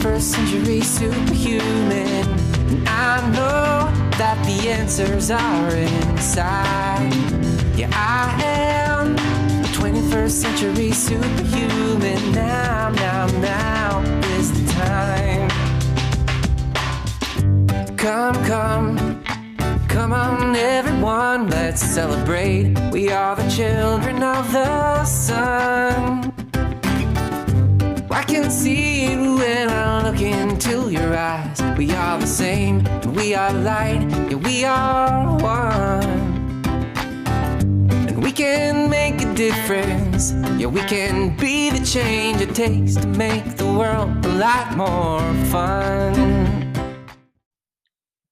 21st century superhuman. And I know that the answers are inside. Yeah, I am a 21st century superhuman. Now is the time. Come on everyone, let's celebrate. We are the children of the sun. I can see it when I look into your eyes. We are the same, we are light, yeah, we are one. And we can make a difference, yeah, we can be the change it takes to make the world a lot more fun.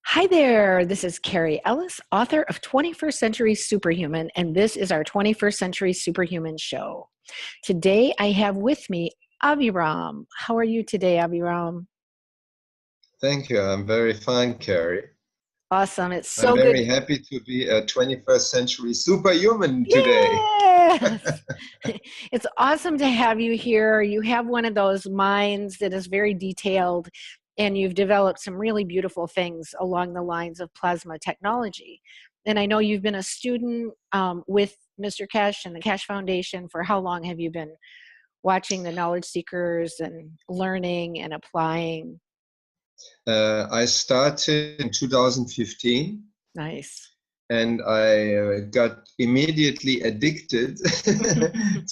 Hi there, this is Carrie Ellis, author of 21st Century Superhuman, and this is our 21st Century Superhuman show. Today I have with me Aviram. How are you today, Aviram? Thank you. I'm very fine, Carrie. Awesome. It's so I'm good. very happy to be a 21st century superhuman today. Yes. It's awesome to have you here. You have one of those minds that is very detailed, and you've developed some really beautiful things along the lines of plasma technology. And I know you've been a student with Mr. Keshe and the Keshe Foundation. For how long have you been watching the knowledge seekers and learning and applying? I started in 2015. Nice. And I got immediately addicted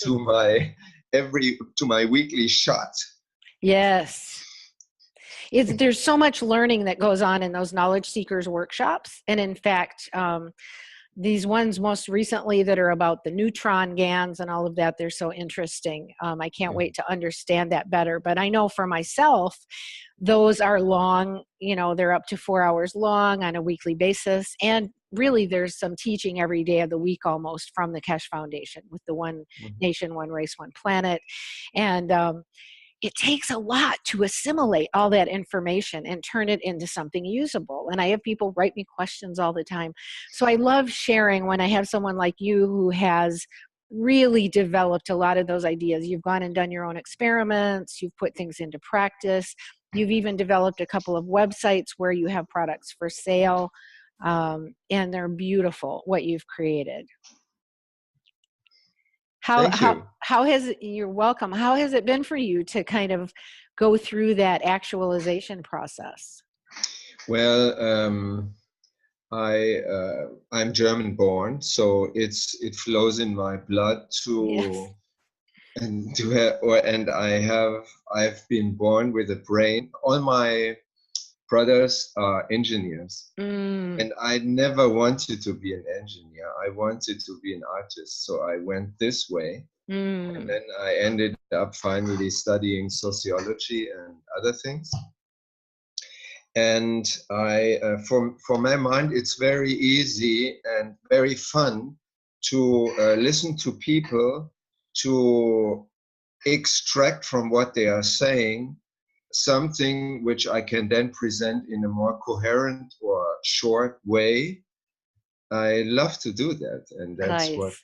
to my weekly shot. Yes. There's so much learning that goes on in those knowledge seekers workshops. And in fact, these ones most recently that are about the neutron GANs and all of that, they're so interesting. I can't wait to understand that better. But I know for myself, those are long, they're up to 4 hours long on a weekly basis. And really there's some teaching every day of the week almost from the Keshe Foundation with the One Nation, One Race, One Planet. And it takes a lot to assimilate all that information and turn it into something usable. And I have people write me questions all the time. So I love sharing when I have someone like you who has really developed a lot of those ideas. You've gone and done your own experiments. You've put things into practice. You've even developed a couple of websites where you have products for sale. And they're beautiful, what you've created. Thank you. You're welcome. How has it been for you to kind of go through that actualization process? Well, I'm German born, so it flows in my blood to I've been born with a brain. All my brothers are engineers, and I never wanted to be an engineer. I wanted to be an artist, so I went this way, and then I ended up finally studying sociology and other things. And for my mind, it's very easy and very fun to listen to people, to extract from what they are saying something which I can then present in a more coherent or short way. I love to do that, and that's nice.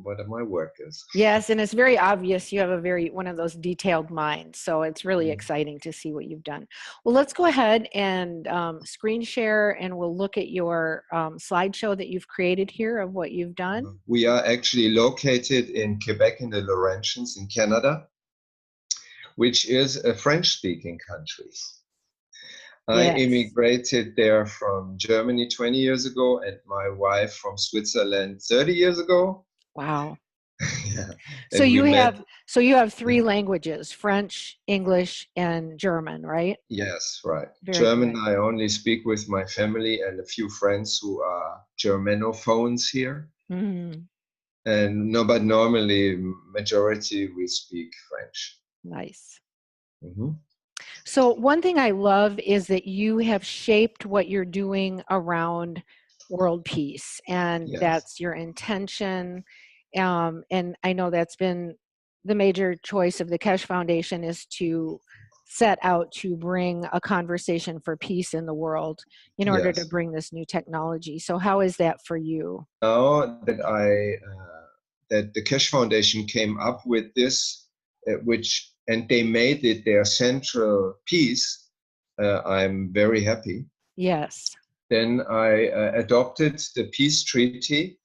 what my work is. Yes, and it's very obvious you have one of those detailed minds, so it's really exciting to see what you've done. Well, let's go ahead and screen share, and we'll look at your slideshow that you've created here of what you've done. We are actually located in Quebec in the Laurentians in Canada, which is a French-speaking country. I immigrated there from Germany 20 years ago, and my wife from Switzerland 30 years ago. Wow. Yeah. So you have three languages: French, English, and German, right? Yes, right. Very German good. I only speak with my family and a few friends who are Germanophones here. But normally majority we speak French. Nice. So one thing I love is that you have shaped what you're doing around world peace, and that's your intention. And I know that's been the major choice of the Keshe Foundation, is to set out to bring a conversation for peace in the world in order to bring this new technology. So how is that for you? Now that that the Keshe Foundation came up with this, which and they made it their central piece, I'm very happy. Yes. Then I adopted the peace treaty,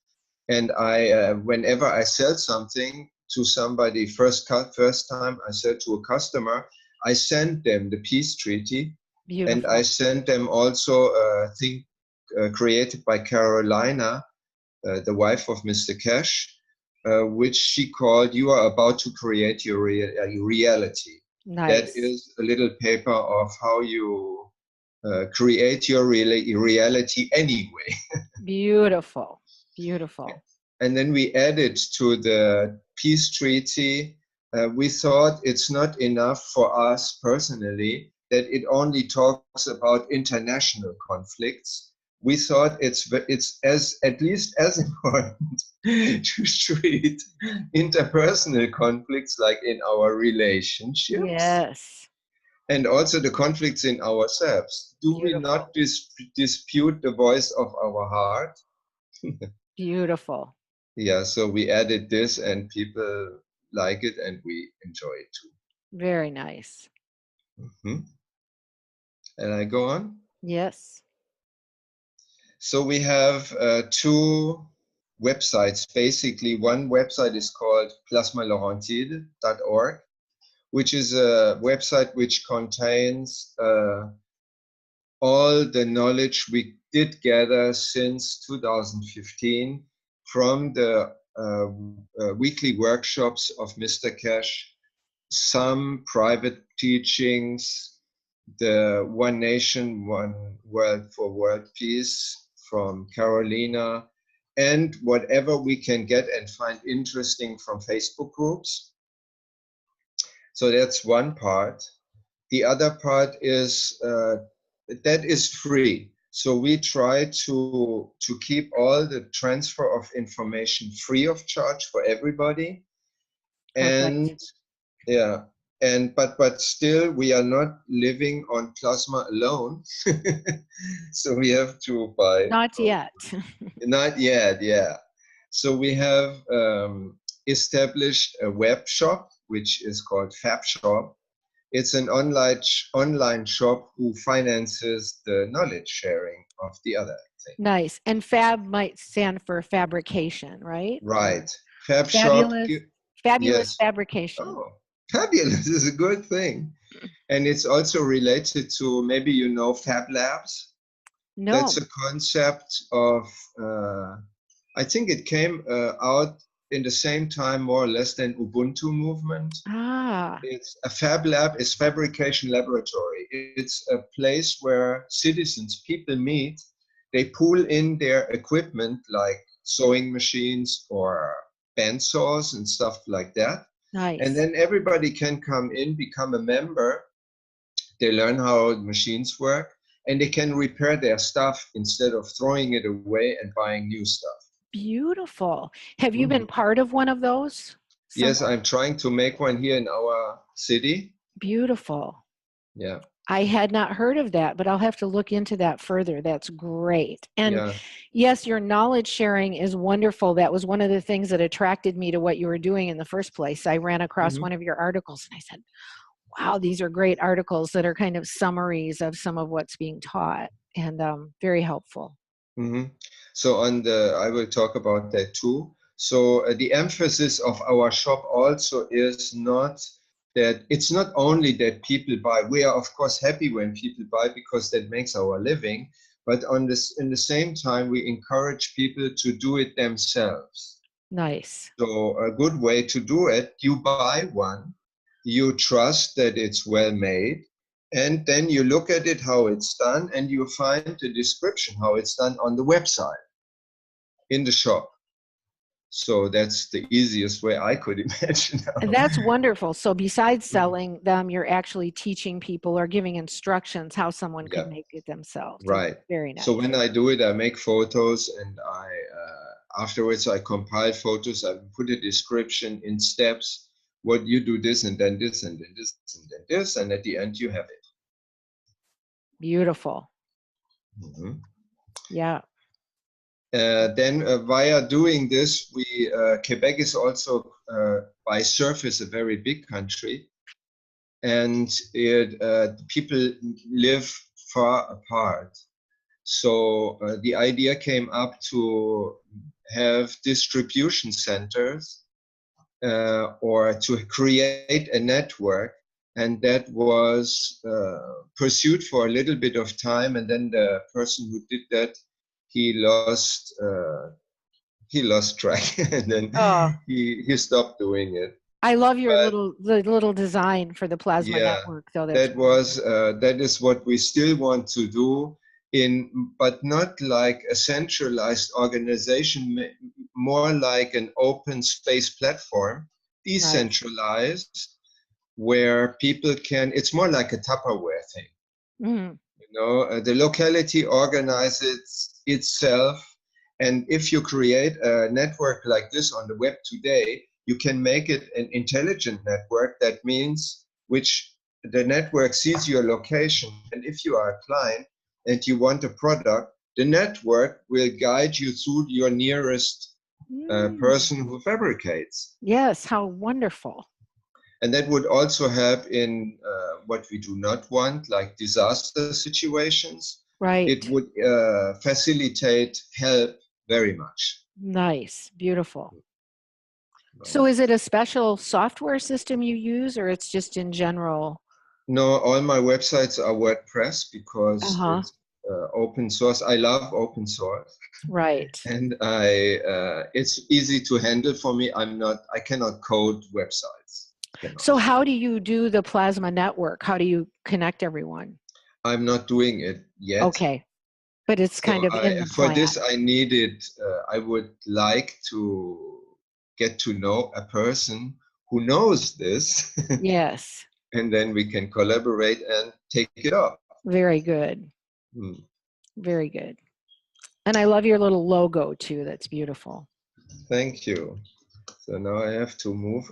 and I, whenever I sell something to somebody, first time I sell to a customer, I send them the peace treaty, and Beautiful. I sent them also a thing created by Carolina, the wife of Mr. Keshe, which she called "You are about to create your reality." That Nice. is a little paper of how you create your reality anyway. Beautiful. Beautiful. And then we added to the peace treaty. We thought it's not enough for us personally that it only talks about international conflicts. We thought it's as at least as important to treat interpersonal conflicts like in our relationships Yes. and also the conflicts in ourselves. Do we Beautiful. not dispute the voice of our heart? Beautiful. Yeah, so we added this and people like it and we enjoy it too. Very nice. Mhm. And I go on. Yes. So we have two websites. Basically, one website is called plasmalaurentide.org, which is a website which contains all the knowledge we did gather since 2015 from the weekly workshops of Mr. Keshe, some private teachings, the One Nation, One World for World Peace from Carolina, and whatever we can get and find interesting from Facebook groups. So that's one part. The other part is that is free. So we try to keep all the transfer of information free of charge for everybody. Perfect. And yeah, and but still we are not living on plasma alone. So we have to buy. Not yet. Not yet, yeah. So we have established a web shop which is called Fab Shop. It's an online shop who finances the knowledge sharing of the other thing. Nice. And fab might stand for fabrication, right? Right. Fab Shop. Fabulous. Fabulous Yes. fabrication. Oh, fabulous is a good thing. And it's also related to, maybe you know, Fab Labs. No. That's a concept of, I think it came out in the same time, more or less, than Ubuntu movement. Ah, It's a Fab Lab is fabrication laboratory. It's a place where citizens, people meet. They pool in their equipment like sewing machines or bandsaws and stuff like that. nice. And then everybody can come in, become a member. They learn how machines work and they can repair their stuff instead of throwing it away and buying new stuff. Beautiful. Have you been part of one of those? Yes, I'm trying to make one here in our city. Beautiful. Yeah. I had not heard of that, but I'll have to look into that further. That's great. And Yeah. yes, your knowledge sharing is wonderful. That was one of the things that attracted me to what you were doing in the first place. I ran across one of your articles and I said, wow, these are great articles that are kind of summaries of some of what's being taught, and very helpful. So I will talk about that too. So the emphasis of our shop also is not that it's not only that people buy. We are of course happy when people buy because that makes our living. But in the same time, we encourage people to do it themselves. Nice. So a good way to do it, you buy one, you trust that it's well made, and then you look at it, how it's done, and you find the description, how it's done on the website, in the shop. So that's the easiest way I could imagine. And that's wonderful. So besides selling them, you're actually teaching people or giving instructions how someone could make it themselves. Right. That's very nice. So when I do it, I make photos and afterwards I compile photos, I put a description in steps, what you do this and then this and then this and then this, and at the end you have it. Beautiful. Yeah. Then via doing this, Quebec is also by surface a very big country. and people live far apart. So the idea came up to have distribution centers or to create a network, and that was pursued for a little bit of time, and then the person who did that, he lost track, and then Oh, he stopped doing it. I love your But the little design for the plasma yeah, network, though. That's that is what we still want to do, but not like a centralized organization, more like an open space platform, nice. decentralized, where people can. It's more like a Tupperware thing. Mm. The locality organizes itself, and if you create a network like this on the web today, you can make it an intelligent network. That means which the network sees your location, and if you are a client and you want a product, the network will guide you through your nearest person who fabricates. Yes, how wonderful. And that would also help in what we do not want, like disaster situations. Right. It would facilitate help very much. Nice, beautiful. So is it a special software system you use, or it's just in general? No, all my websites are WordPress because it's open source. I love open source. Right. And it's easy to handle for me. I cannot code websites. So how do you do the plasma network? How do you connect everyone? I'm not doing it yet. Okay, but it's kind of in the for plan. this, I would like to get to know a person who knows this. Yes. And then we can collaborate and take it up. Very good. Very good. And I love your little logo too. That's beautiful. Thank you. So now I have to move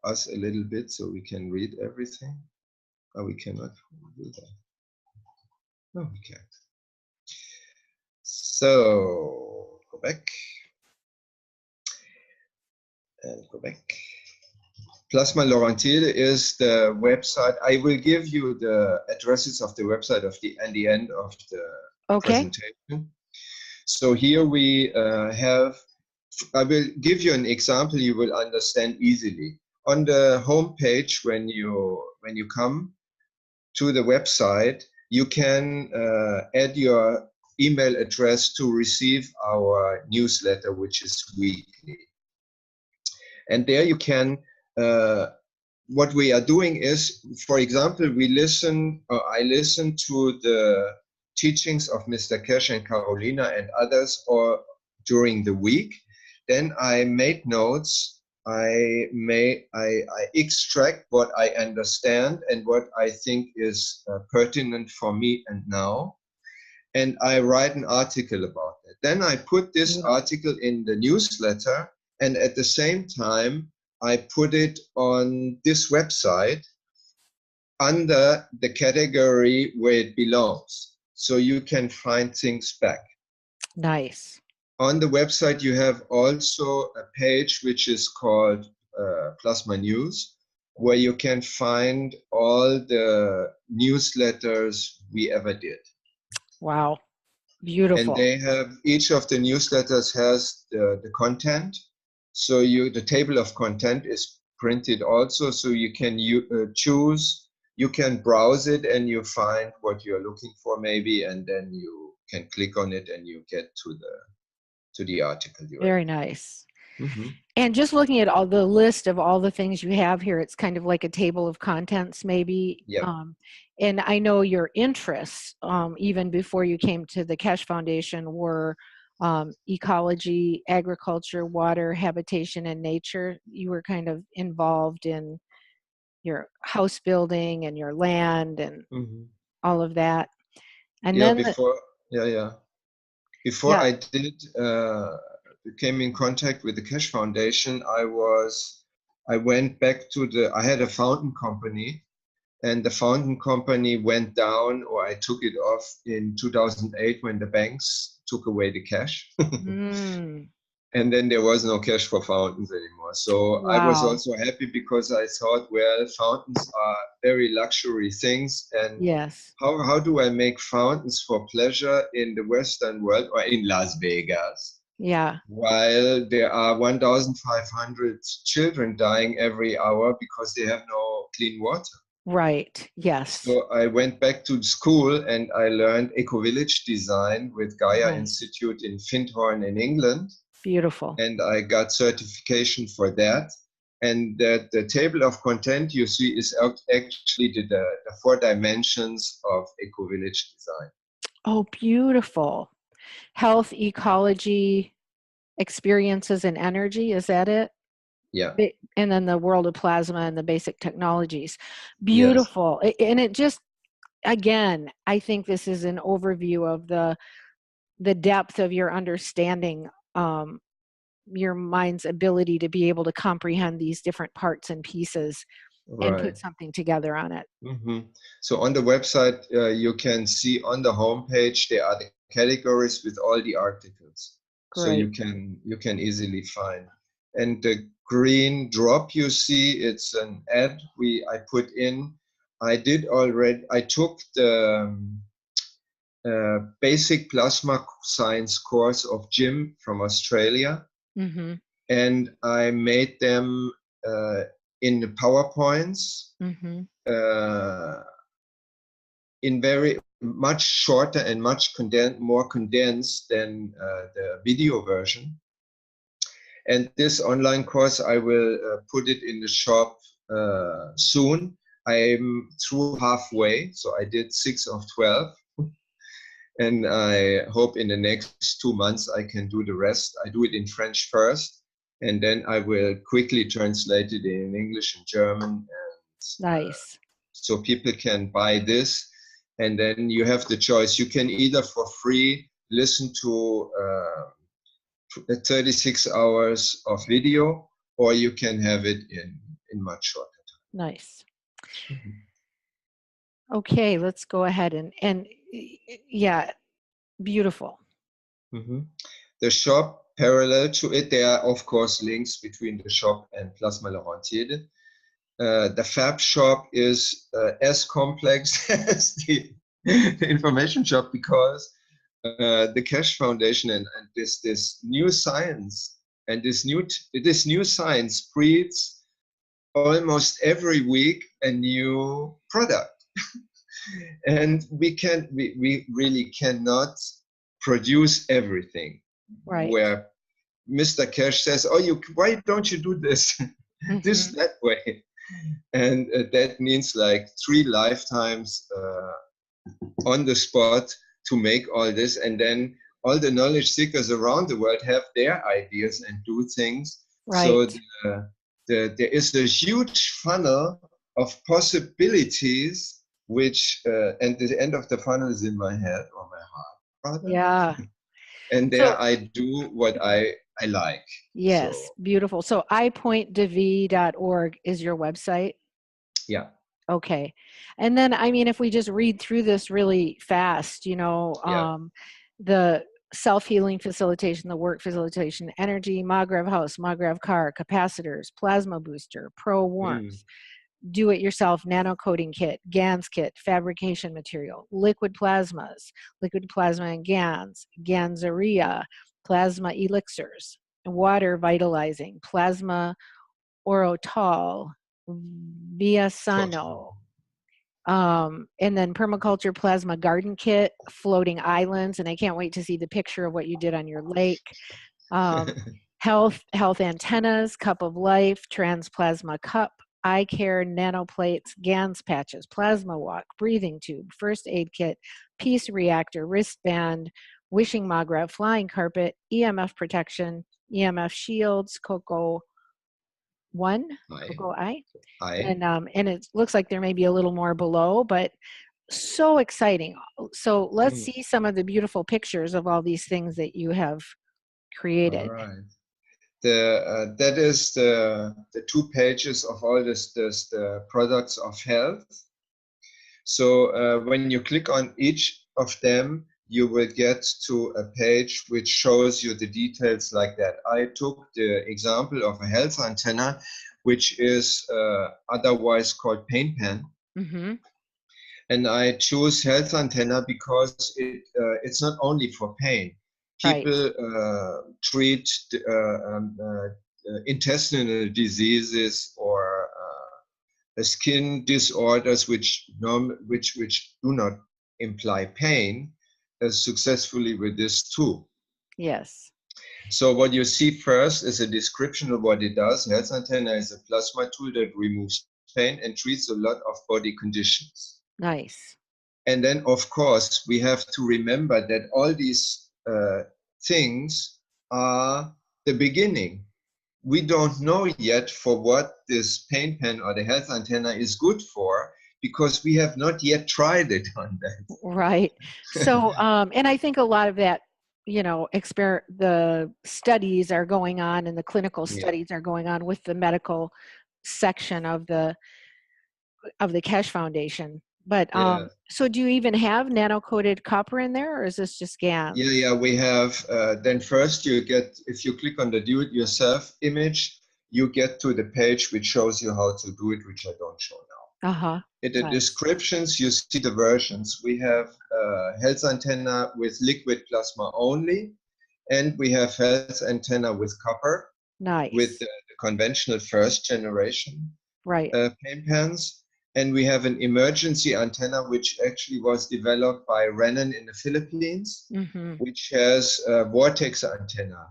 us a little bit so we can read everything. Oh, we cannot do that. No, we can't. So go back and go back. Plasma Laurentide is the website. I will give you the addresses of the website at the end of the presentation. So here we have, I will give you an example you will understand easily. On the home page, when you come to the website, you can add your email address to receive our newsletter, which is weekly. And there you can, what we are doing is, for example, I listen to the teachings of Mr. Keshe and Carolina and others or during the week. Then I make notes. I extract what I understand and what I think is pertinent for me and now. And I write an article about it. Then I put this article in the newsletter, and at the same time, I put it on this website under the category where it belongs. So you can find things back. Nice. On the website, you have also a page which is called Plasma News, where you can find all the newsletters we ever did. Wow, beautiful. And they have, each of the newsletters has the content. So the table of content is printed also, so you can choose, you can browse it and you find what you're looking for maybe, and then you can click on it and you get to the article. Very nice. And just looking at all the list of all the things you have here, it's kind of like a table of contents maybe. Yeah. And I know your interests, even before you came to the Keshe Foundation, were ecology, agriculture, water, habitation, and nature. You were kind of involved in your house building and your land and all of that. And then before I came in contact with the Keshe Foundation, I went back I had a fountain company, and the fountain company went down, or I took it off in 2008 when the banks took away the cash. And then there was no cash for fountains anymore. So I was Wow. also happy because I thought, well, fountains are very luxury things. And Yes. how do I make fountains for pleasure in the Western world or in Las Vegas, Yeah. while there are 1,500 children dying every hour because they have no clean water? Right. Yes. So I went back to school and I learned eco-village design with Gaia Nice. Institute in Findhorn in England. Beautiful. And I got certification for that. And that the table of content you see is actually the 4 dimensions of eco-village design. Oh, beautiful. Health, ecology, experiences, and energy. Is that it? Yeah. And then the world of plasma and the basic technologies. Yes. Beautiful. And it just, again, I think this is an overview of the depth of your understanding, your mind's ability to be able to comprehend these different parts and pieces and Right. put something together on it. Mm-hmm. So on the website, you can see on the homepage there are the categories with all the articles. So Great. you can easily find. And the green drop you see, it's an ad I put in. I took the basic plasma science course of Jim from Australia, Mm-hmm. and I made them in the PowerPoints. Mm-hmm. In very much shorter and much more condensed than the video version. And this online course, I will put it in the shop soon. I'm through halfway, so I did 6 of 12. And I hope in the next 2 months I can do the rest. I do it in French first, and then I will quickly translate it in English and German. And Nice. so people can buy this, and then you have the choice. You can either for free listen to 36 hours of video, or you can have it in much shorter Nice. time. Okay, let's go ahead and yeah, beautiful. Mm-hmm. The shop, parallel to it, there are of course links between the shop and Plasma Laurentiede. The Fab shop is as complex as the information shop, because the Keshe Foundation and this new science and this new science breeds almost every week a new product. And we really cannot produce everything. Right. Where Mr. Keshe says, "Oh, why don't you do this this Mm-hmm. that way?" And that means like 3 lifetimes on the spot to make all this, and then all the knowledge seekers around the world have their ideas and do things. Right. So there is a huge funnel of possibilities, which and the end of the funnel is in my head or my heart, rather. Yeah. And So there I do what I like. yes, So beautiful. So ipointdev.org is your website. yeah, Okay. And then, I mean, if we just read through this really fast, yeah. the self-healing facilitation, the work facilitation, energy, Magrav house, Magrav car, capacitors, plasma booster, pro warmth, do-it-yourself nano coating kit, GANS kit, fabrication material, liquid plasmas, liquid plasma and GANS, Ganseria, plasma elixirs, water vitalizing, plasma orotol, via sano, and then permaculture plasma garden kit, floating islands, and I can't wait to see the picture of what you did on your lake. Health antennas, cup of life, trans plasma cup, eye care, nanoplates, GANS patches, plasma walk, breathing tube, first aid kit, peace reactor, wristband, wishing magra, flying carpet, EMF protection, EMF shields, Coco 1, Coco I. I. And it looks like there may be a little more below, but so exciting. So let's see some of the beautiful pictures of all these things that you have created. All right. That is the 2 pages of all the products of health. So when you click on each of them, you will get to a page which shows you the details like that. I took the example of a health antenna, which is otherwise called pain pen. Mm-hmm. And I choose health antenna because it's not only for pain. Right. People treat intestinal diseases or skin disorders which do not imply pain successfully with this tool. Yes. So what you see first is a description of what it does. Health antenna is a plasma tool that removes pain and treats a lot of body conditions. Nice. And then, of course, we have to remember that all these things are the beginning. We don't know yet for what this pain pen or the health antenna is good for, because we have not yet tried it on that. Right. So, and I think a lot of that, you know, the studies are going on and the clinical studies are going on with the medical section of the Keshe Foundation. But so do you even have nano-coated copper in there, or is this just GaNs? Yeah, we have. Then first you get, if you click on the do-it-yourself image, you get to the page which shows you how to do it, which I don't show now. Uh-huh. In the descriptions, you see the versions. We have health antenna with liquid plasma only, and we have health antenna with copper. Nice. With the conventional first generation pain pens. And we have an emergency antenna, which actually was developed by Renan in the Philippines, which has a vortex antenna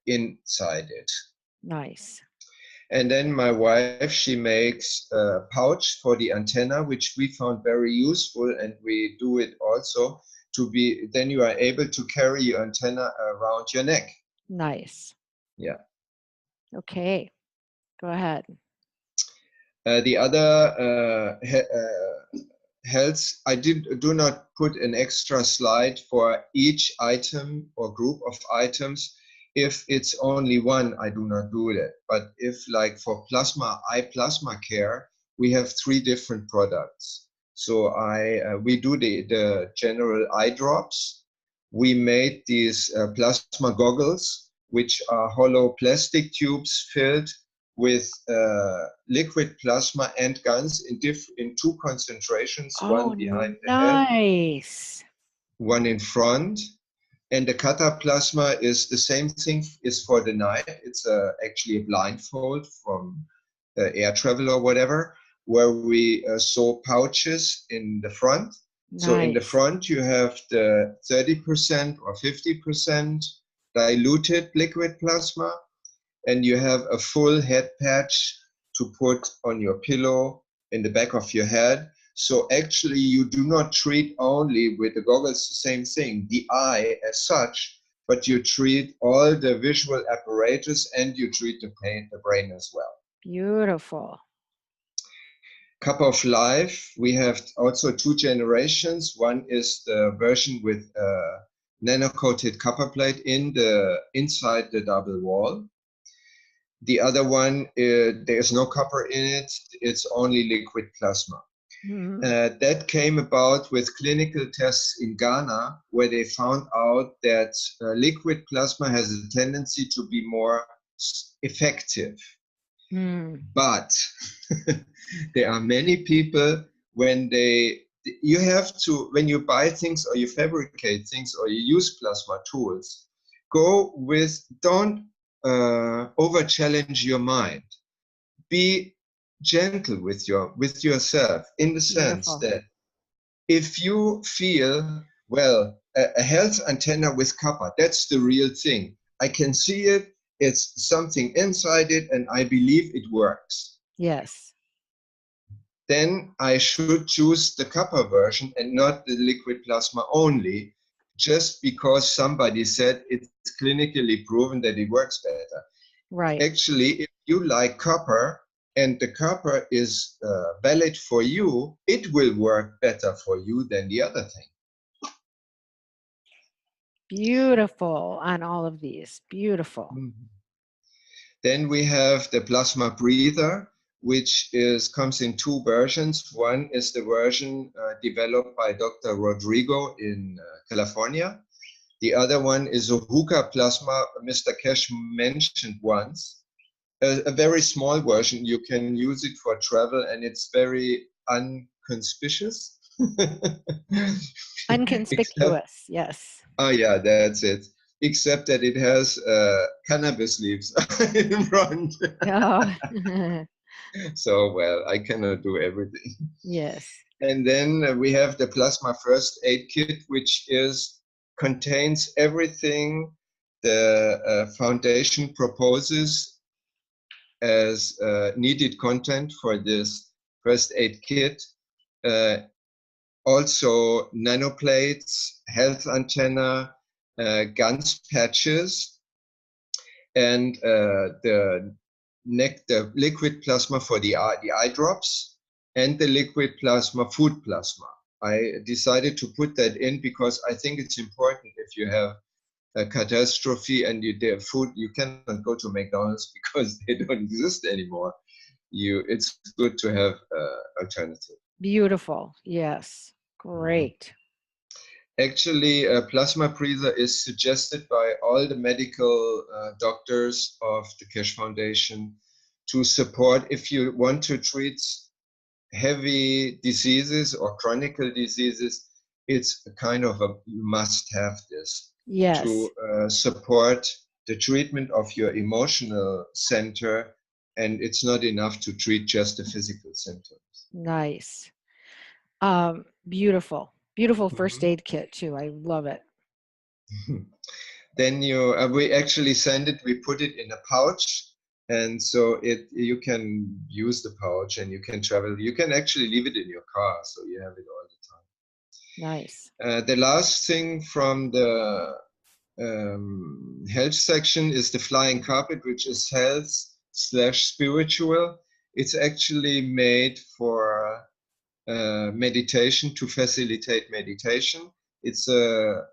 inside it. Nice. And then my wife, she makes a pouch for the antenna, which we found very useful, and we do it also to be, then you are able to carry your antenna around your neck. Nice. Yeah. Okay, go ahead. The other health, I do not put an extra slide for each item or group of items. If it's only one, I do not do that. But if, like for eye plasma care, we have 3 different products. So we do the general eye drops. We made these plasma goggles, which are hollow plastic tubes filled with liquid plasma and GaNs in 2 concentrations, one behind the head, one in front. And the cataplasma is the same thing, is for the night. It's actually a blindfold from air travel or whatever, where we sew pouches in the front. Nice. So in the front, you have the 30% or 50% diluted liquid plasma, and you have a full head patch to put on your pillow in the back of your head. So actually you do not treat only with the goggles the same thing, the eye as such, but you treat all the visual apparatus and you treat the brain as well. Beautiful. Cup of Life, we have also 2 generations. One is the version with nano-coated copper plate inside the double wall. The other one, there's no copper in it, it's only liquid plasma. That came about with clinical tests in Ghana, where they found out that liquid plasma has a tendency to be more effective. But there are many people, when you buy things or you fabricate things or you use plasma tools, don't over challenge your mind. Be gentle with yourself, in the sense that if you feel, well, a health antenna with copper, that's the real thing. I can see it, it's something inside it, and I believe it works. Yes. Then I should choose the copper version and not the liquid plasma only, just because somebody said it's clinically proven that it works better. Right. Actually, if you like copper and the copper is valid for you, it will work better for you than the other thing. Beautiful on all of these. Beautiful. Then we have the plasma breather, which comes in two versions. One is the version developed by Dr. Rodrigo in California. The other one is a hookah plasma Mr. Keshe mentioned once. A very small version. You can use it for travel, and it's very unconspicuous. Unconspicuous, yes. Oh yeah, that's it. Except that it has cannabis leaves in front. Oh. So, well, I cannot do everything. Yes. And then we have the Plasma First Aid Kit, which contains everything the foundation proposes as needed content for this first aid kit. Also nanoplates, health antenna, guns patches, and the liquid plasma for the eye drops, and the liquid plasma, food plasma. I decided to put that in because I think it's important if you have a catastrophe and their food, you cannot go to McDonald's because they don't exist anymore. It's good to have alternative. Beautiful. Yes. Great. Actually, a plasma freezer is suggested by all the medical doctors of the Keshe Foundation to support if you want to treat heavy diseases or chronic diseases. It's a kind of you must have this. Yes. To support the treatment of your emotional center, and it's not enough to treat just the physical symptoms. Nice. Beautiful first aid kit too. I love it. Then we actually send it, we put it in a pouch, and so you can use the pouch and you can travel. You can actually leave it in your car, so you have it all the time. Nice. The last thing from the health section is the flying carpet, which is health/spiritual. It's actually made for meditation, to facilitate meditation. It's a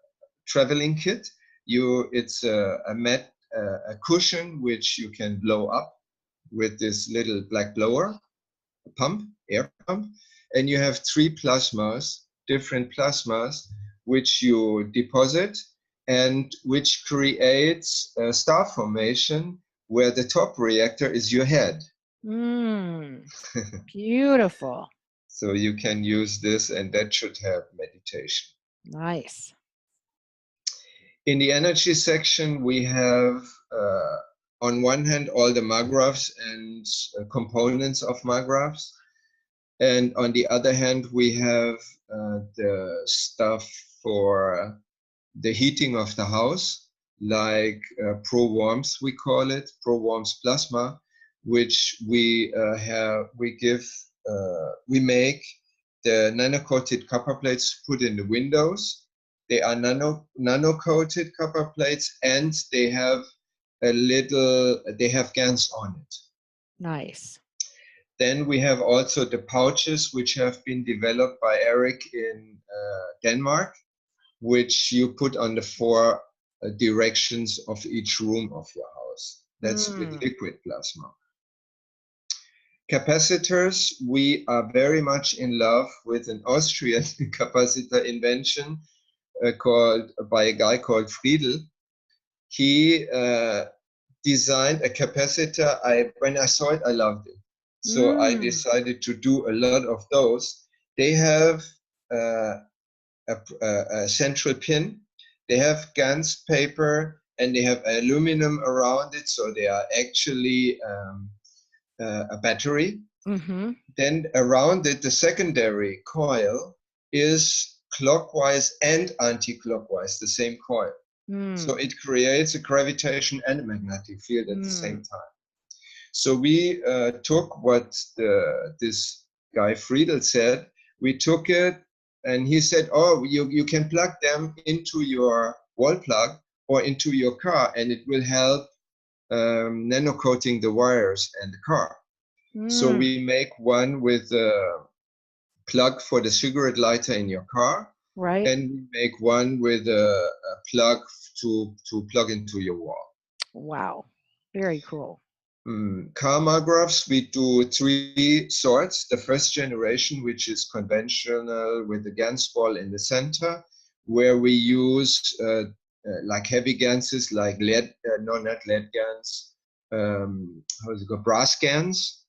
traveling kit. It's a mat, a cushion which you can blow up with this little black blower air pump, and you have three different plasmas, which you deposit and which creates a star formation where the top reactor is your head. Beautiful. So you can use this, and that should have meditation. Nice. In the energy section, we have on one hand all the magraphs and components of magraphs, and on the other hand we have the stuff for the heating of the house, like ProWarms, we call it ProWarms plasma, which we make the nano-coated copper plates put in the windows. They are nano-coated copper plates, and they have GaNs on it. Nice. Then we have also the pouches, which have been developed by Eric in Denmark, which you put on the four directions of each room of your house. That's with liquid plasma. Capacitors, we are very much in love with an Austrian capacitor invention by a guy called Friedl. He designed a capacitor. When I saw it, I loved it. So I decided to do a lot of those. They have a central pin. They have GaNs paper, and they have aluminum around it. So they are actually a battery. Then around it, the secondary coil is clockwise and anti-clockwise, the same coil. So it creates a gravitation and a magnetic field at the same time. So we took what this guy Friedl said. We took it, and he said, oh, you can plug them into your wall plug or into your car, and it will help nano-coating the wires and the car. So we make one with a plug for the cigarette lighter in your car, right? And we make one with a plug to plug into your wall. Wow, very cool. Karmagraphs, we do 3 sorts. The first generation, which is conventional with the GANS ball in the center, where we use like heavy GANSes, like lead, no, not lead GANS, how is it called, brass GANS.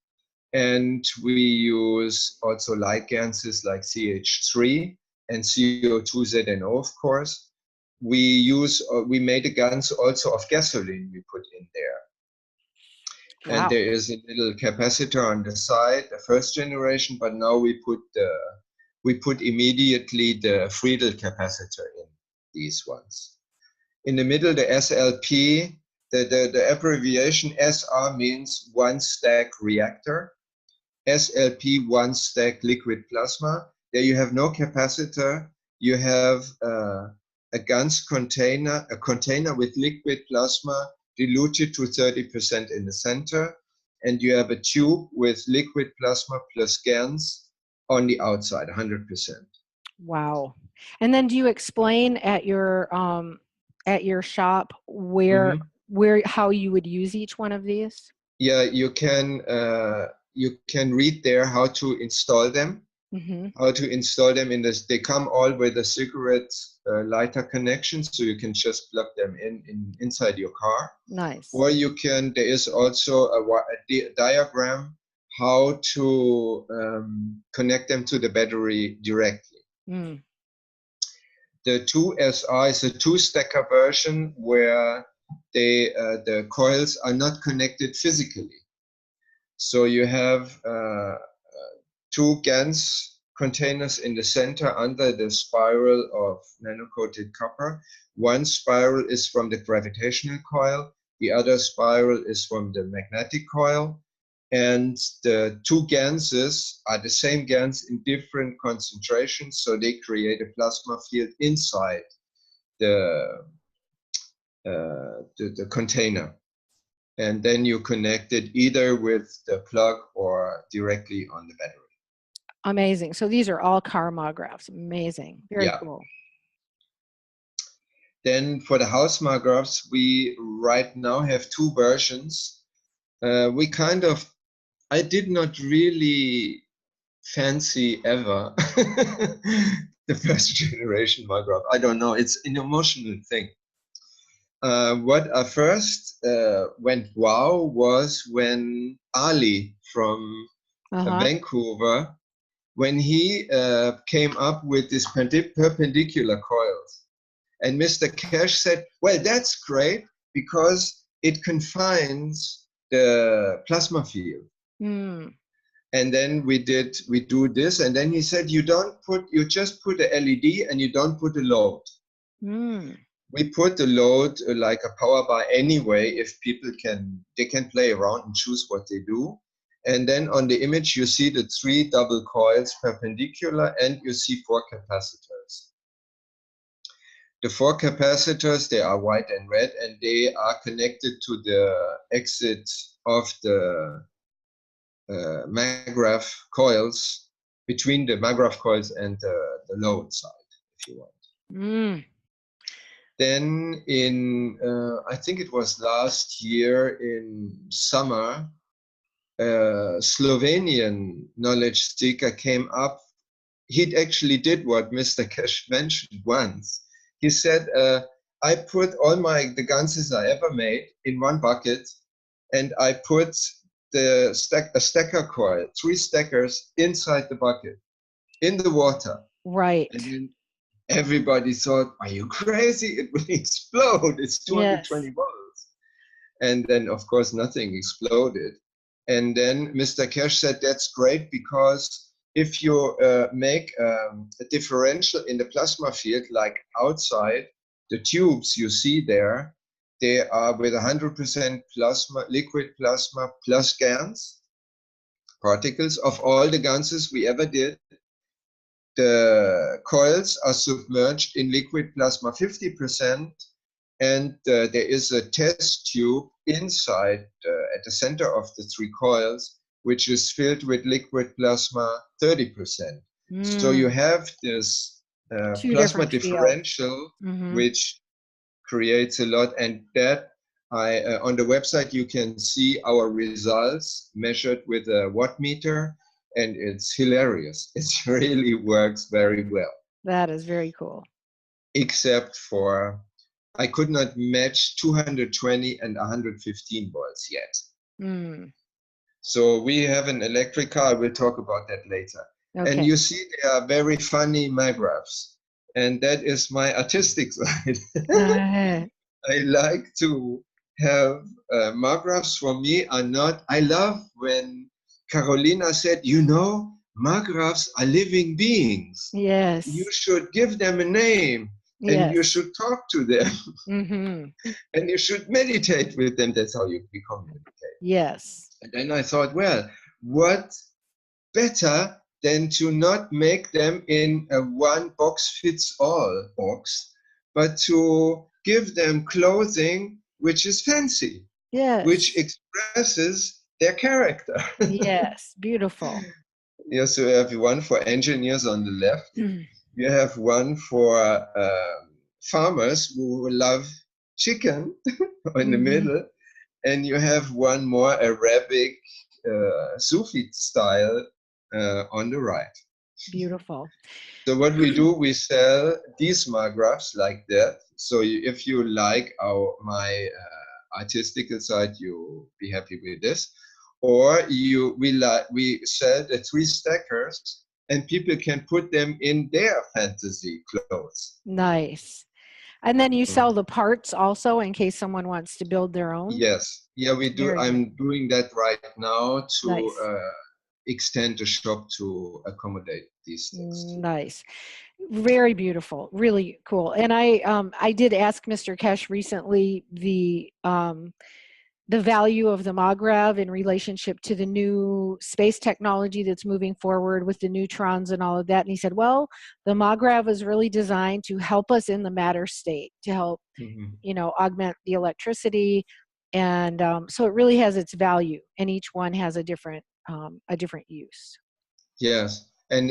And we use also light GANSes like CH3 and CO2ZNO, of course. We made a GANS also of gasoline we put in there. Wow. And there is a little capacitor on the side, the first generation, but now we put immediately the Friedel capacitor in these ones. In the middle, the SLP, the abbreviation SR means one stack reactor. SLP, one stack liquid plasma. There you have no capacitor. You have a GANS container, a container with liquid plasma diluted to 30% in the center, and you have a tube with liquid plasma plus GANS on the outside, 100%. Wow. And then do you explain at your shop where how you would use each one of these? Yeah, you can read there how to install them. How to install them in this. They come all with a cigarette lighter connection, so you can just plug them inside your car. Nice. Or you can, there is also a diagram how to connect them to the battery directly. The 2SR is a 2-stacker version where the coils are not connected physically. So you have 2 GANS containers in the center under the spiral of nano-coated copper. One spiral is from the gravitational coil, the other spiral is from the magnetic coil, and the 2 GANSes are the same GANS in different concentrations, so they create a plasma field inside the container. And then you connect it either with the plug or directly on the battery. Amazing. So these are all Karmagraphs. Amazing. Very cool. Then for the Hausmargraphs, we right now have 2 versions. I did not really fancy ever the first generation Margraph. I don't know. It's an emotional thing. What I first went wow was when Ali from Vancouver, when he came up with this perpendicular coils. And Mr. Keshe said, well, that's great because it confines the plasma field. And then we do this, and then he said, you just put a LED and you don't put a load. We put the load like a power bar anyway, if people they can play around and choose what they do. And then on the image, you see the 3 double coils perpendicular, and you see 4 capacitors. The 4 capacitors, they are white and red, and they are connected to the exit of the Margraph coils, between the Margraph coils and the load side, if you want. Then in, I think it was last year in summer, Slovenian knowledge seeker came up. He actually did what Mr. Keshe mentioned once. He said, I put all the GANSes I ever made in one bucket, and I put a stacker coil, 3 stackers inside the bucket, in the water. Right. And then everybody thought, are you crazy? It will explode. It's 220 volts. And then, of course, nothing exploded. And then Mr. Keshe said, that's great, because if you make a differential in the plasma field, like outside, the tubes you see there, they are with 100% plasma, liquid plasma plus GANS particles. Of all the GANSes we ever did, the coils are submerged in liquid plasma 50%, and there is a test tube inside at the center of the 3 coils, which is filled with liquid plasma 30%. So you have this plasma differential, which creates a lot, and that on the website you can see our results measured with a watt meter, and it's hilarious. It really works very well. That is very cool. Except for I could not match 220 and 115 volts yet. Mm, So we have an electric car. We'll talk about that later. okay. And you see, they are very funny magraphs, and that is my artistic side. I like to have magraphs. For me are not. I love when Carolina said, "You know, magraphs are living beings. Yes. You should give them a name, and you Yes. should talk to them, Mm-hmm. and you should meditate with them. That's how you communicate." Yes. And then I thought, well, what better than to not make them in a one box fits all box, but to give them clothing which is fancy, Yes. which expresses their character. Yes. Beautiful. Yes, you have one for engineers on the left. You have one for farmers who love chicken in the middle. And you have one more Arabic Sufi style on the right. Beautiful. So what we do, we sell these magraphs like that. So if you like my artistical side, you'll be happy with this. Or we sell the 3 stackers, and people can put them in their fantasy clothes. Nice. And then you sell the parts also in case someone wants to build their own? Yes. Yeah, we do. Very I'm doing that right now to Nice. extend the shop to accommodate these things too. Nice. Very beautiful. Really cool. And I did ask Mr. Keshe recently the value of the Magrav in relationship to the new space technology that's moving forward with the neutrons and all of that. And he said, well, the Magrav is really designed to help us in the matter state, to help, augment the electricity. And so it really has its value, and each one has a different use. Yes. And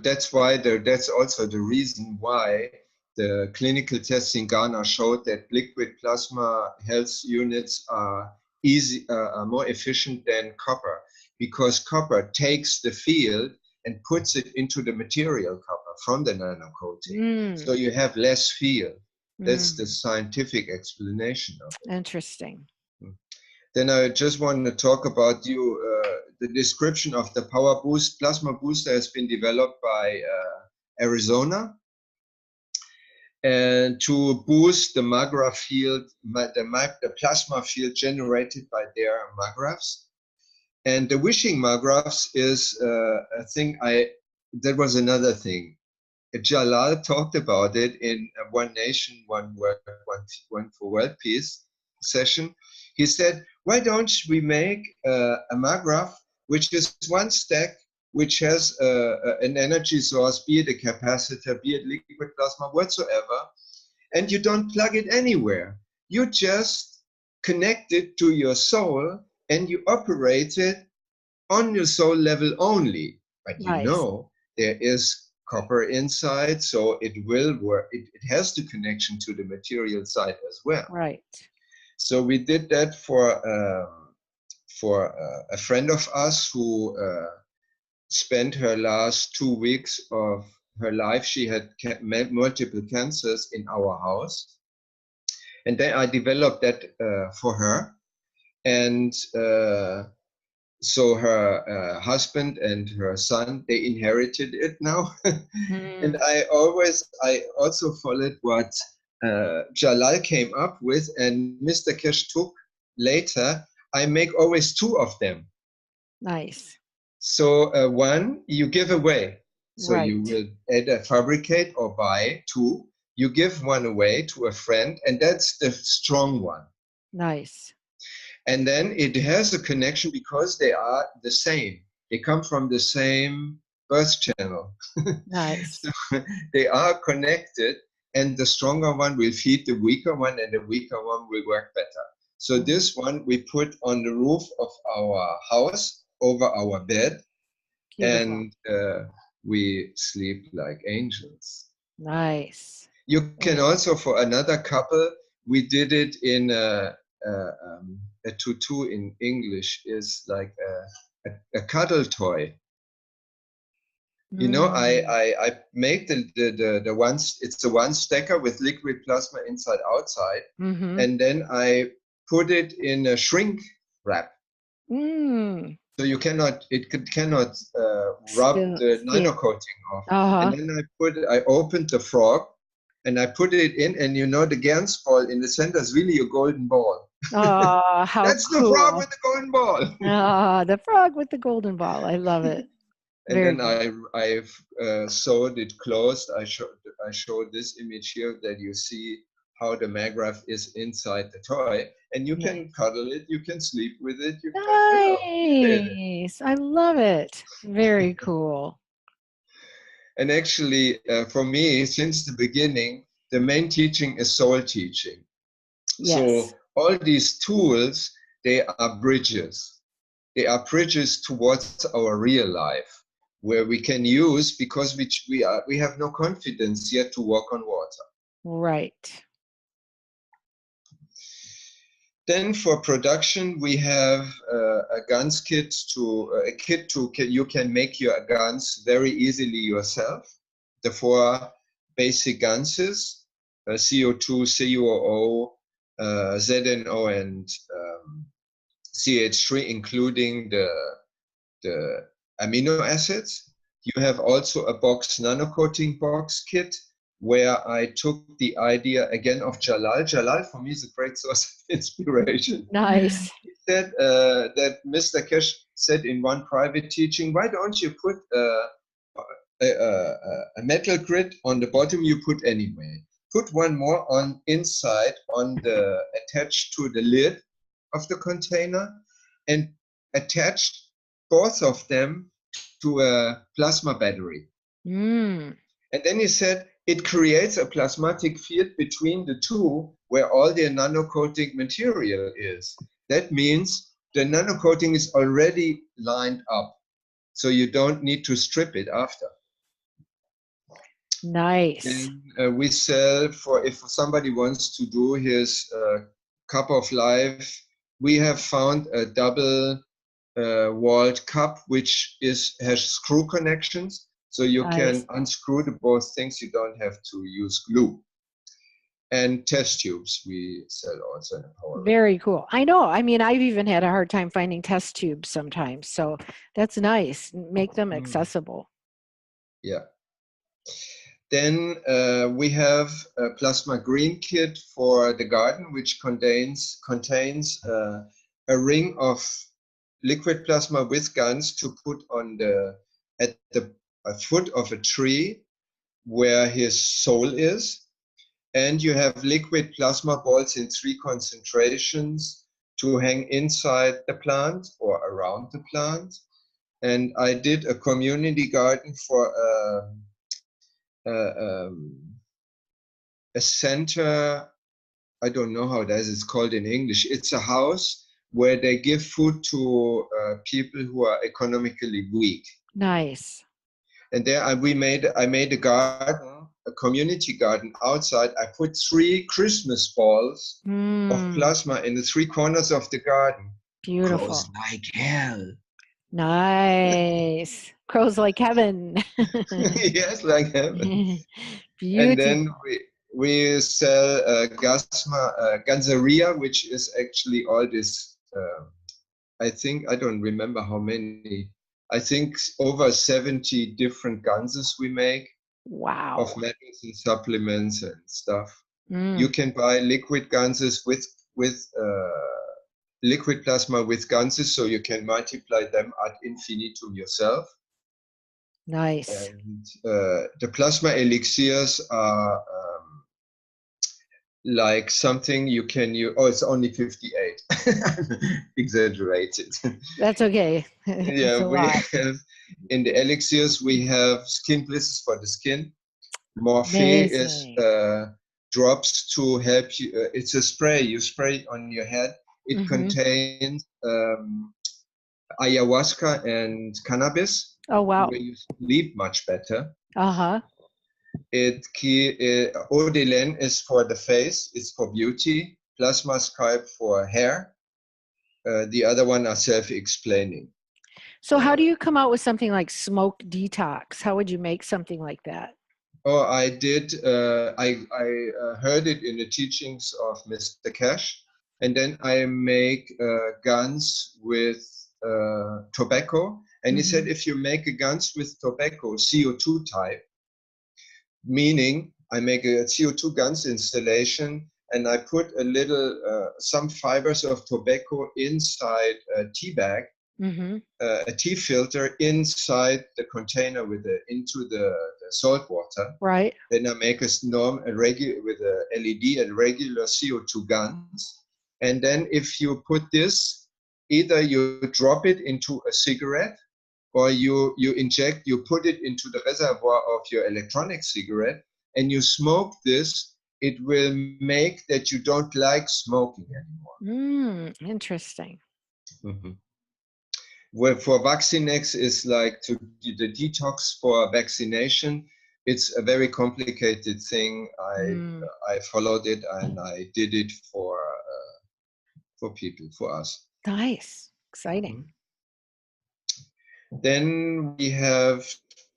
that's why that's also the reason why the clinical tests in Ghana showed that liquid plasma health units are more efficient than copper, because copper takes the field and puts it into the material copper from the nanocoating. So you have less field. That's the scientific explanation of it. Interesting. Then I just want to talk about the description of the power boost. Plasma booster has been developed by Arizona, and to boost the magraph field, the plasma field generated by their magraphs. And the wishing magraphs is a thing. That was another thing. Jalal talked about it in One Nation, One World, One for World Peace session. He said, why don't we make a magraph which is one stack, which has an energy source, be it a capacitor, be it liquid plasma, whatsoever, and you don't plug it anywhere. You just connect it to your soul and you operate it on your soul level only. But you know there is copper inside, so it will work. It has the connection to the material side as well. Right. So we did that for a friend of us who spent her last 2 weeks of her life. She had multiple cancers in our house. And then I developed that for her. And so her husband and her son, they inherited it now. And I also followed what Jalal came up with, and Mr. Keshe took later. I make always 2 of them. Nice. So one you give away. So Right. you will either fabricate or buy 2. You give one away to a friend, and that's the strong one. Nice. And then it has a connection because they are the same. They come from the same birth channel. Nice. So they are connected, and the stronger one will feed the weaker one, and the weaker one will work better. So this one we put on the roof of our house over our bed. Beautiful. And we sleep like angels. Nice. You can also, for another couple, we did it in a a tutu in English is like a cuddle toy. You know, I make the ones, it's a one stacker with liquid plasma inside outside, and then I put it in a shrink wrap. So you cannot, cannot rub the nano coating off. And then I opened the frog and I put it in, and you know, the Gans ball in the center is really a golden ball. Oh, how That's cool. the frog with the golden ball. The frog with the golden ball. I love it. And then I've sewed it closed. I showed this image here that you see how the maggraph is inside the toy, and you can cuddle it, you can sleep with it. You Nice. I love it. Very cool. And actually, for me, since the beginning, the main teaching is soul teaching. Yes. So all these tools, they are bridges. They are bridges towards our real life, where we can use, because we have no confidence yet to walk on water. Right. Then for production, we have a guns kit you can make your guns very easily yourself. The 4 basic ganses, CO2, CuO, ZNO, and CH3, including the amino acids. You have also a box nanocoating box kit, where I took the idea again of Jalal. Jalal for me is a great source of inspiration. Nice. He said that Mr. Keshe said in one private teaching, why don't you put a metal grid on the bottom? You put anyway. Put one more on inside, attached to the lid of the container, and attach both of them to a plasma battery. And then he said, it creates a plasmatic field between the two, where all the nanocoating material is. That means the nanocoating is already lined up, so you don't need to strip it after. Nice. And we sell, if somebody wants to do his cup of life, we have found a double walled cup, which has screw connections. So you can unscrew both things. You don't have to use glue. And test tubes we sell also in a power. Very cool. I know. I mean, I've even had a hard time finding test tubes sometimes. So that's nice. Make them accessible. Yeah. Then we have a plasma green kit for the garden, which contains a ring of liquid plasma with guns to put on at the foot of a tree where his soul is. And you have liquid plasma balls in 3 concentrations to hang inside the plant or around the plant. And I did a community garden for a center. I don't know how that is called in English. It's a house where they give food to people who are economically weak. Nice. And there I made a garden, a community garden outside. I put 3 Christmas balls of plasma in the 3 corners of the garden. Beautiful. Crows like hell. Nice. Crows like heaven. Yes, like heaven. Beautiful. And then we sell Ganzeria, which is actually all this, I think, I don't remember how many, I think over 70 different ganses we make. Wow. Of metals and supplements and stuff. You can buy liquid ganses with liquid plasma with ganses, so you can multiply them ad infinitum yourself. Nice. And the plasma elixirs are like something you can use. Oh, it's only 58. Exaggerated. That's okay. Yeah, we have in the elixirs we have skin blisters for the skin. Morphe is drops to help you. It's a spray you spray on your head. It contains ayahuasca and cannabis. Oh wow! Where you sleep much better. Uh-huh. Eau de laine is for the face. It's for beauty. plasma scalp for hair. The other one are self-explaining. So how do you come out with something like smoke detox? How would you make something like that? Oh, I did. I heard it in the teachings of Mr. Keshe, and then I make guns with tobacco. And he said, if you make a guns with tobacco, CO2 type, meaning I make a CO2 guns installation, and I put a little, some fibers of tobacco inside a tea bag, a tea filter inside the container into the salt water. Right. Then I make with a LED and regular CO2 guns. And then if you put this, either you drop it into a cigarette, or you put it into the reservoir of your electronic cigarette, and you smoke this, it will make that you don't like smoking anymore. Interesting. Well, for Vaccinex is like the detox for vaccination. It's a very complicated thing. I followed it and I did it for people, for us. Nice, exciting. Then we have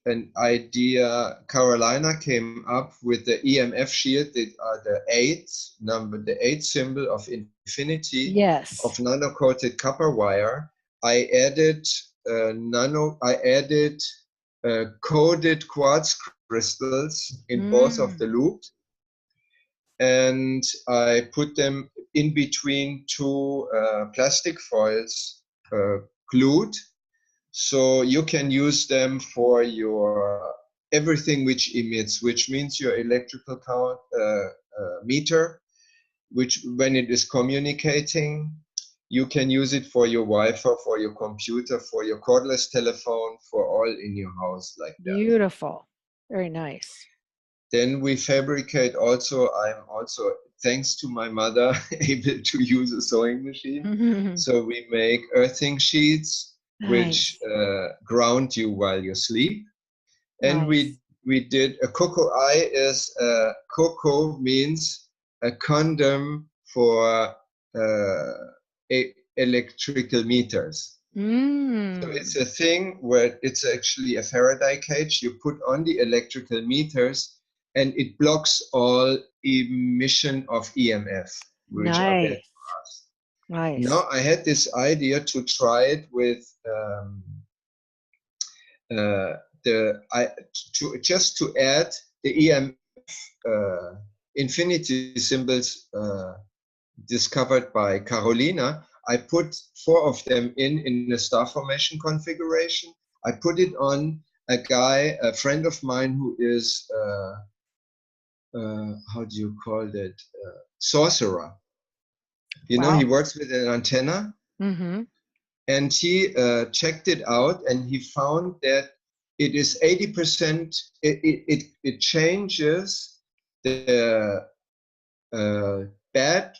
an idea. Carolina came up with the EMF shield. That are the eighth symbol of infinity. Yes. Of nano-coated copper wire. I added coated quartz crystals in both of the loops, and I put them in between two plastic foils glued, so you can use them for your everything which emits, which means your electrical count meter, which when it is communicating, you can use it for your Wi-Fi, for your computer, for your cordless telephone, for all in your house like that. Beautiful. Very nice. Then we fabricate also, I'm also, thanks to my mother, able to use a sewing machine. So we make earthing sheets, which ground you while you sleep. And we did a cocoa eye is, cocoa means a condom for electrical meters. So it's a thing where it's actually a Faraday cage you put on the electrical meters, and it blocks all emission of EMF, which are bad for us. Nice. Now I had this idea to try it with just to add the EMF infinity symbols discovered by Carolina. I put 4 of them in a star formation configuration. I put it on a friend of mine who is, how do you call it, sorcerer. You know, he works with an antenna. And he checked it out, and he found that it is 80%, it changes the bad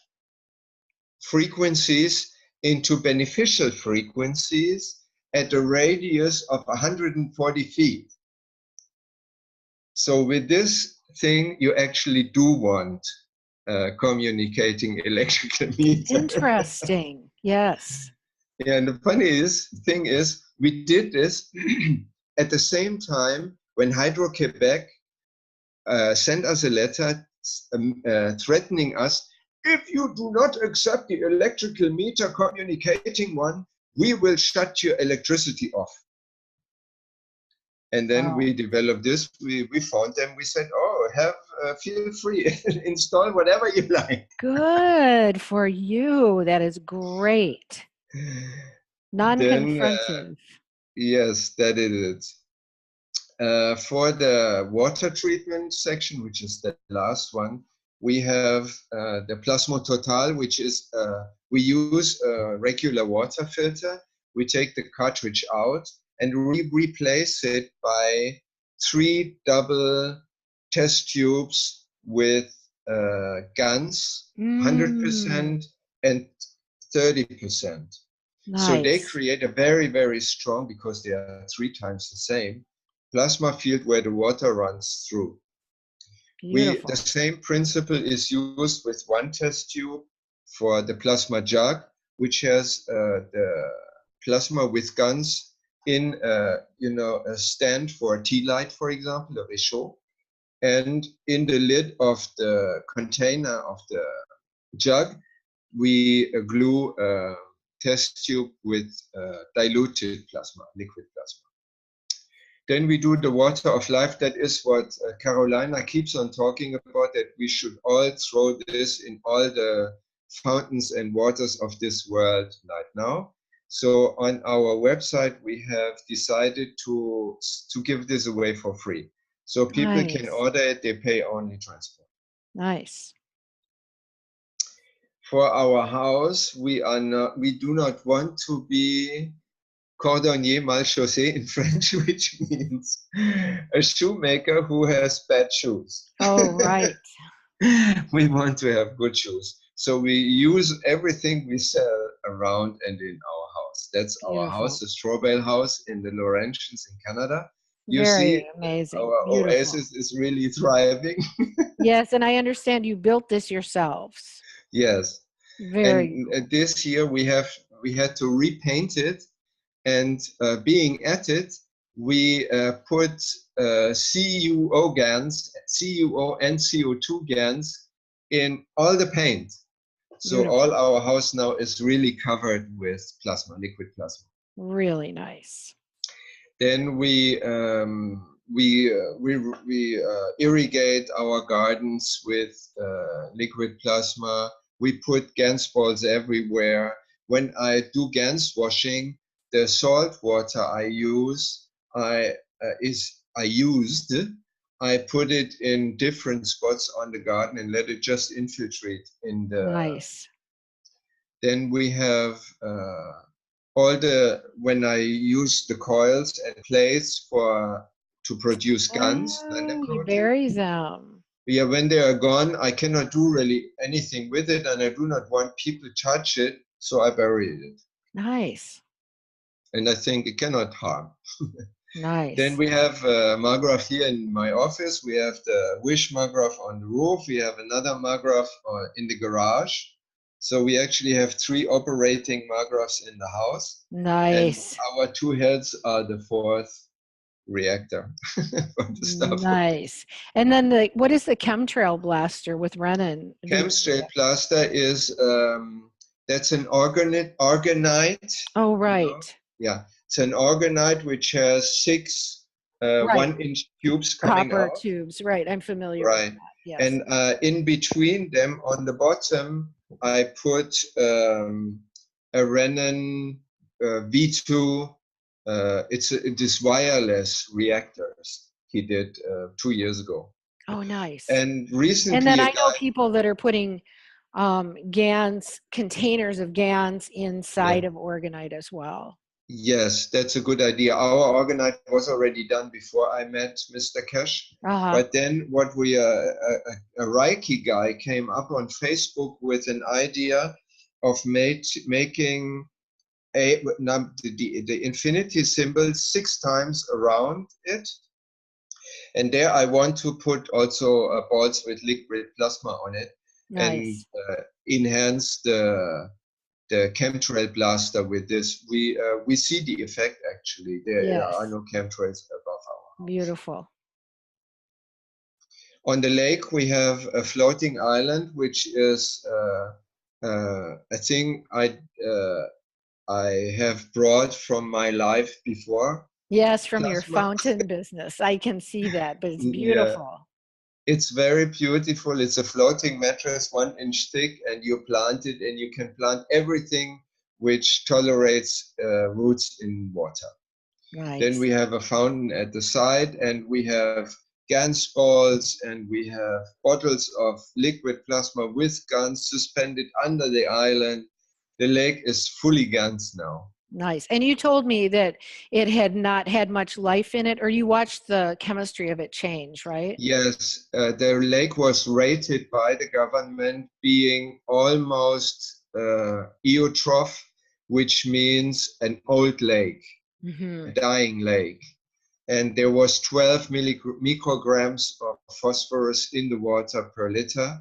frequencies into beneficial frequencies at a radius of 140 feet. So with this thing, you actually do want communicating electrical meters. Interesting. Yes. Yeah, and the funny thing is, we did this at the same time when Hydro-Quebec sent us a letter threatening us, if you do not accept the electrical meter communicating one, we will shut your electricity off. And then we developed this, we found them, we said, oh, feel free, install whatever you like. Good for you. That is great. Non-confrontive. Yes, that is it. For the water treatment section, which is the last one, we have the Plasma Total, which is, we use a regular water filter. We take the cartridge out and replace it by 3 double test tubes with guns, 100% and 30%. Nice. So they create a very, very strong, because they are 3 times the same, plasma field where the water runs through. The same principle is used with 1 test tube for the plasma jug, which has the plasma with guns in, a stand for a tea light, for example, a réchaud. And in the lid of the container of the jug, we glue a test tube with diluted plasma, liquid plasma. Then we do the water of life. That is what Carolina keeps on talking about, that we should all throw this in all the fountains and waters of this world right now. So on our website, we have decided to give this away for free. So people can order it, they pay only transport. Nice. For our house, we do not want to be cordonnier mal chaussé in French, which means a shoemaker who has bad shoes. Oh, right. We want to have good shoes. So we use everything we sell around and in our house. That's Beautiful. Our house, the Strawbell House in the Laurentians in Canada. You Very see, amazing. our Beautiful. oasis is really thriving. Yes, and I understand you built this yourselves. Yes. Very And this year we had to repaint it. And being at it, we put CuO GANs, CuO and CO2 GANs in all the paint. So beautiful. all our house now is really covered with plasma, liquid plasma. Really nice. Then we irrigate our gardens with liquid plasma. We put GANS balls everywhere. When I do GANS washing, the salt water I use, I put it in different spots on the garden and let it just infiltrate in the. Nice. Then we have when I use the coils and plates to produce guns. You bury them. Yeah, when they are gone, I cannot do really anything with it, and I do not want people to touch it, so I bury it. Nice. And I think it cannot harm. Nice. Then we have Margraf here in my office. We have the Wish Margraf on the roof. We have another Margraf in the garage. So we actually have 3 operating Margrafs in the house. Nice. And our 2 heads are the 4th reactor. Nice. And then what is the chemtrail blaster with Renan? Chemtrail blaster is that's an orgonite. Oh, right. Yeah, it's an orgonite which has 6 1-inch tubes coming Copper out. tubes, right? I'm familiar Right. with that. Yes. And in between them, on the bottom, I put a Renan V2. This wireless reactors he did 2 years ago. Oh, nice. And recently, and then I know people that are putting GANs, containers of GANs inside of orgonite as well. Yes, that's a good idea. Our orgonite was already done before I met Mr. Keshe. But then what a Reiki guy came up on Facebook with an idea of making the infinity symbol 6 times around it. And there I want to put also balls with liquid plasma on it. Nice. And enhance the chemtrail blaster with this. We see the effect actually. There are no chemtrails above our house. Beautiful. On the lake we have a floating island, which is a thing I have brought from my life before. Yes, from your fountain business. I can see that, but it's beautiful. Yeah. It's very beautiful. It's a floating mattress, 1-inch thick, and you plant it, and you can plant everything which tolerates roots in water. Nice. Then we have a fountain at the side, and we have GANS balls, and we have bottles of liquid plasma with GANS suspended under the island. The lake is fully GANS now. Nice. And you told me that it had not had much life in it, or you watched the chemistry of it change, right? Yes, the lake was rated by the government being almost eutroph, which means an old lake, a dying lake. And there was 12 micrograms of phosphorus in the water per liter.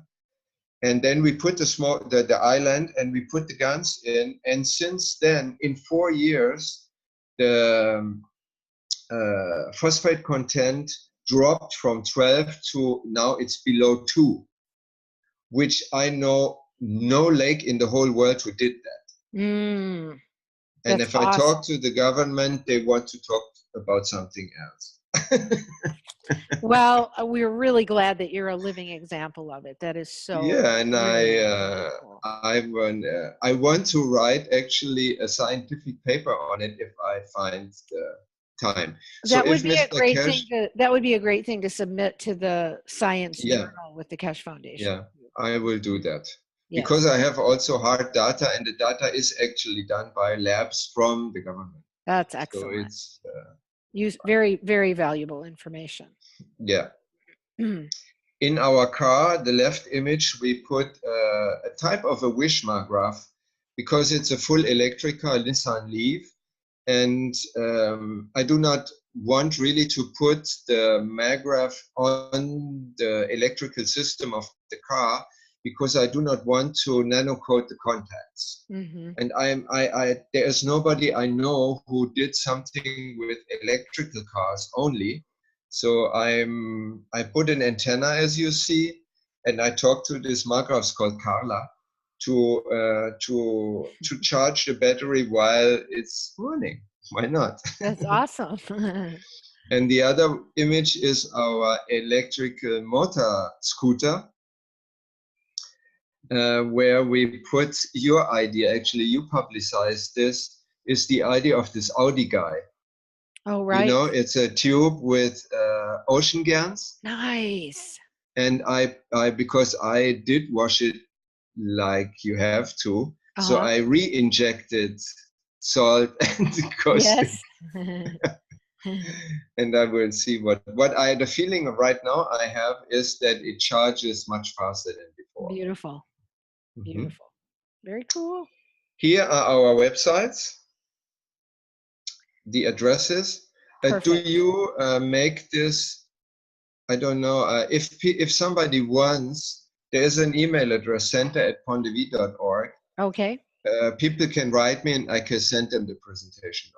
And then we put the island, and we put the guns in. And since then, in 4 years, the phosphate content dropped from 12 to now it's below 2, which I know no lake in the whole world who did that. Mm, And that's if I awesome. talk to the government, they want to talk about something else. Well, we're really glad that you're a living example of it. That is so. Yeah, and really, really cool. I want to write actually a scientific paper on it if I find the time. So That would if be a Mr. great Keshe, thing to. That would be a great thing to submit to the science yeah, journal with the Keshe Foundation. yeah, I will do that. Yes. Because I have also hard data, and the data is actually done by labs from the government. That's So excellent. it's Very, very valuable information. yeah. In our car, the left image, we put a type of a Wishma graph because it's a full electric car, Nissan Leaf. And I do not want really to put the maggraph on the electrical system of the car because I do not want to nano-coat the contacts. Mm-hmm. And there is nobody I know who did something with electrical cars only. So I put an antenna, as you see, and I talked to this Markgrafs called Carla to charge the battery while it's running. Why not? That's awesome. And the other image is our electrical motor scooter, where we put your idea. Actually, you publicized this. Is the idea of this Audi guy. Oh, right. You know, it's a tube with ocean gans. Nice. And I because I did wash it like you have to, so I re-injected salt and caustic. Yes. And I will see what the feeling right now I have is that it charges much faster than before. Beautiful. Beautiful. Very cool. Here are our websites, the addresses. Do you make this? I don't know. If somebody wants, there is an email address, center@pondevie.org. Okay. People can write me and I can send them the presentation.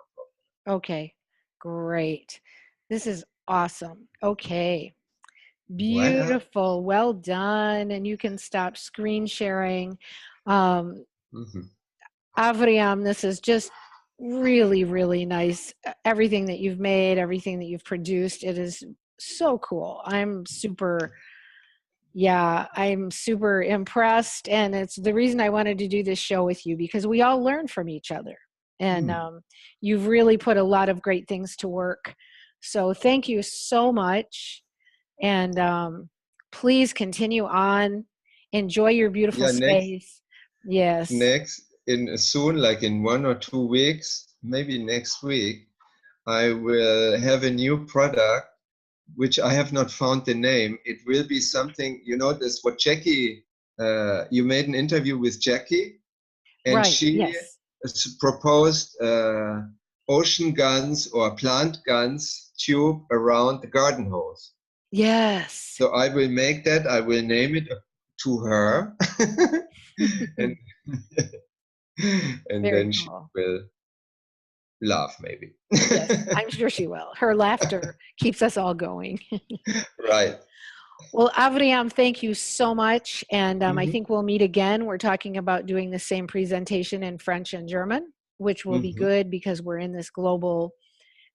Okay. Great. This is awesome. Okay. Voilà. Beautiful. Well done. And you can stop screen sharing. Avriam, this is just really, really nice. Everything that you've made, everything that you've produced, it is so cool. I'm super impressed. And it's the reason I wanted to do this show with you, because we all learn from each other. And you've really put a lot of great things to work. So thank you so much. And please continue on. Enjoy your beautiful space. Yes. Soon, like in 1 or 2 weeks, maybe next week, I will have a new product, which I have not found the name. It will be something, you know, this what Jackie, you made an interview with Jackie, and she proposed ocean guns or plant guns tube around the garden hose. Yes. So I will make that. I will name it to her, and then she will laugh, maybe. Yes, I'm sure she will. Her laughter keeps us all going. Right. Well, Avriam, thank you so much. And I think we'll meet again. We're talking about doing the same presentation in French and German, which will be good because we're in this global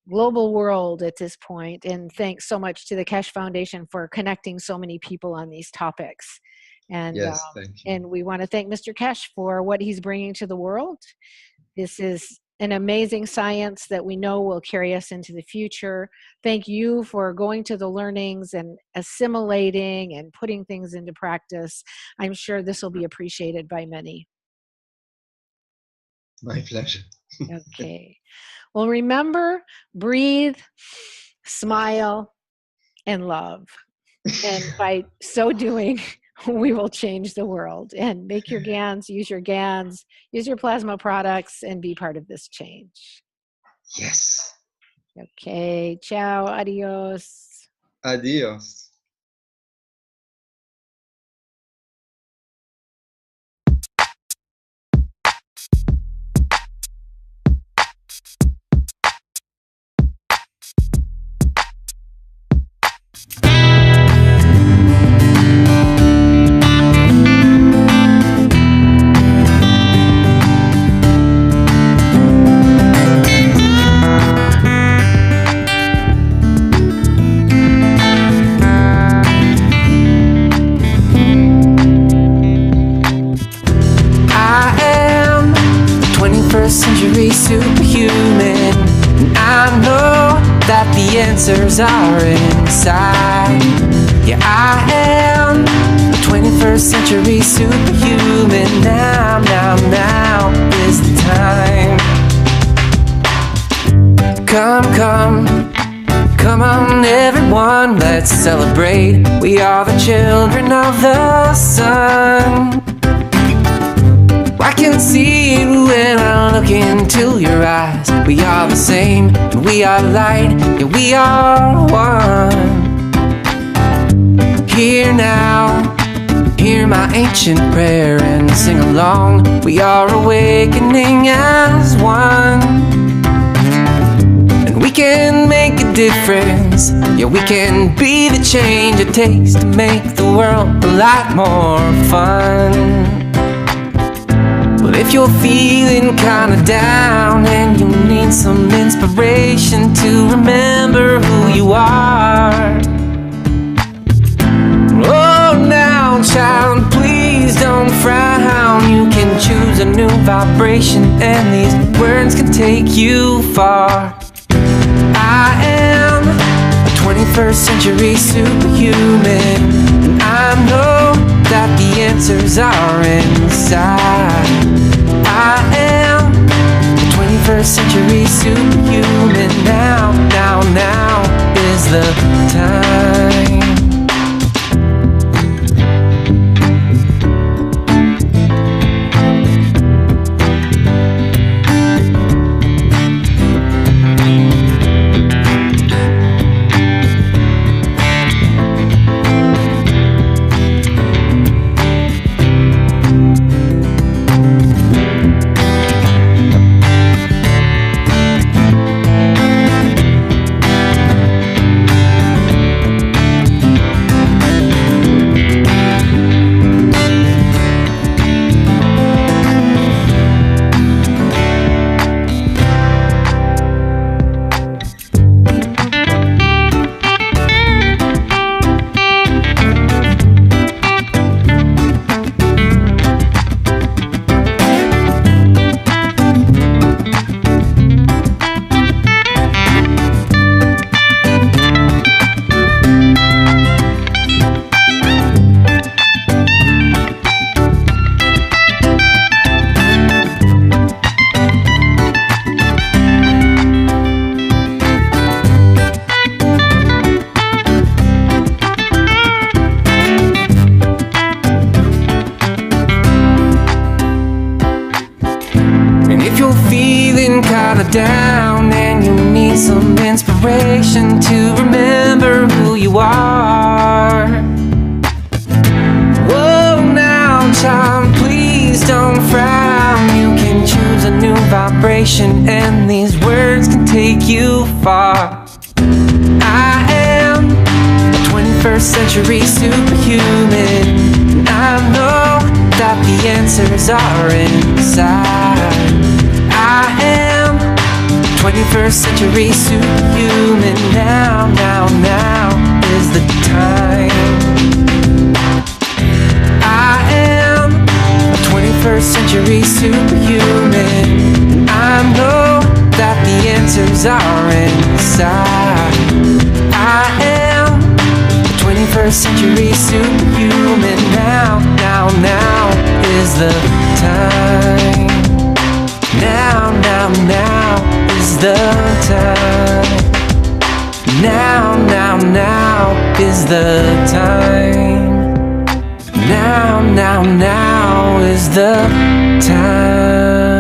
world at this point. And thanks so much to the Keshe Foundation for connecting so many people on these topics. And, thank you. And we want to thank Mr. Keshe for what he's bringing to the world. This is an amazing science that we know will carry us into the future. Thank you for going to the learnings and assimilating and putting things into practice. I'm sure this will be appreciated by many. My pleasure. Okay. Well, remember, breathe, smile, and love. And by so doing, we will change the world. And make your GANs, use your plasma products, and be part of this change. Yes. Okay. Ciao. Adios. Adios. Century superhuman, and I know that the answers are inside. Yeah, I am a 21st century superhuman. Now is the time. Come on everyone, let's celebrate. We are the children of the sun. I can see it when I look into your eyes. We are the same, and we are light, yeah, we are one. Hear now, hear my ancient prayer and sing along. We are awakening as one, and we can make a difference. Yeah, we can be the change it takes to make the world a lot more fun. But if you're feeling kinda down and you need some inspiration to remember who you are, oh now child, please don't frown. You can choose a new vibration and these words can take you far. I am a 21st century superhuman, and I know that the answers are inside. I am a 21st century superhuman. Now is the time. Kinda down and you need some inspiration to remember who you are. Whoa now child, please don't frown. You can choose a new vibration and these words can take you far. I am a 21st century superhuman, and I know that the answers are inside. I am 21st century superhuman. Now is the time. I am a 21st century superhuman, and I know that the answers are inside. I am a 21st century superhuman. Now is the time. Now is the time. Now is the time. Now is the time.